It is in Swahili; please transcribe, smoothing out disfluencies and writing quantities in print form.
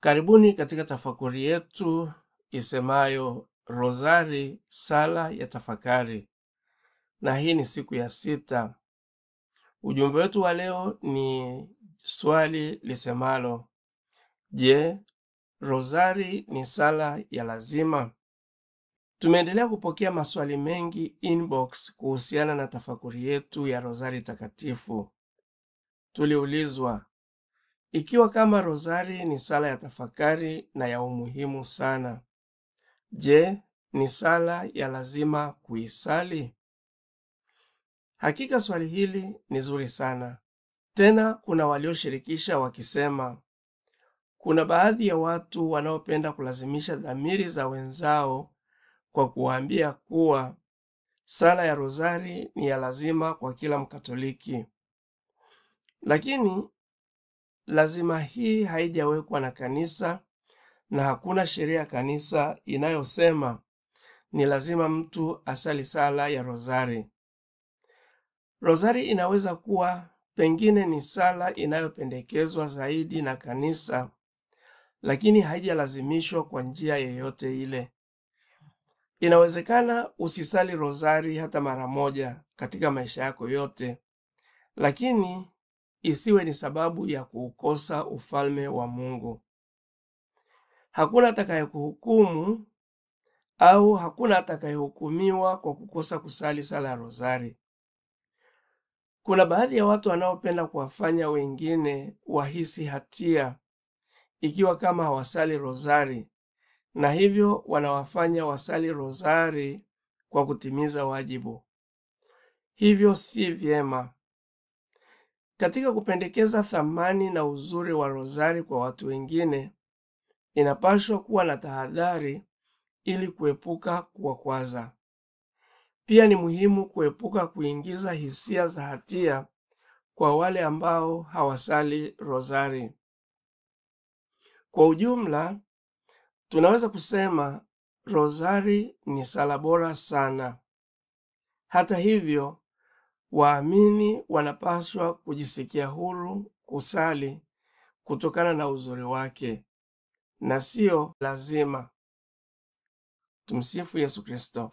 Karibuni katika tafakuri yetu isemayo Rozari, sala ya tafakari, na hii ni siku ya 6. Ujumbe wetu wa leo ni swali lisemalo, je, Rozari ni sala ya lazima? Tumeendelea kupokea maswali mengi inbox kuhusiana na tafakuri yetu ya Rozari takatifu. Tuliulizwa, ikiwa kama Rozari ni sala ya tafakari na ya umuhimu sana, je, ni sala ya lazima kuisali? Hakika swali hili ni zuri sana. Tena kuna walioshirikisha wakisema, kuna baadhi ya watu wanaopenda kulazimisha dhamiri za wenzao kwa kuwaambia kuwa sala ya Rozari ni ya lazima kwa kila Mkatoliki. Lakini lazima hii haijawekwa na kanisa na hakuna sheria ya kanisa inayosema ni lazima mtu asali sala ya Rozari. Rozari inaweza kuwa pengine ni sala inayopendekezwa zaidi na kanisa, lakini haijalazimishwa kwa njia yoyote ile. Inawezekana usisali Rozari hata mara moja katika maisha yako yote, lakini isiwe ni sababu ya kuukosa ufalme wa Mungu. Hakuna atakayekuhukumu au hakuna atakayehukumiwa kwa kukosa kusali sala ya Rozari. Kuna baadhi ya watu wanaopenda kuwafanya wengine wahisi hatia ikiwa kama hawasali Rozari, na hivyo wanawafanya wasali Rozari kwa kutimiza wajibu. Hivyo si vyema. Katika kupendekeza thamani na uzuri wa Rozari kwa watu wengine, inapaswa kuwa na tahadhari ili kuepuka kuwakwaza. Pia ni muhimu kuepuka kuingiza hisia za hatia kwa wale ambao hawasali Rozari. Kwa ujumla, tunaweza kusema Rozari ni sala bora sana. Hata hivyo, waamini wanapaswa kujisikia huru kusali kutokana na uzuri wake, na sio lazima. Tumsifu Yesu Kristo.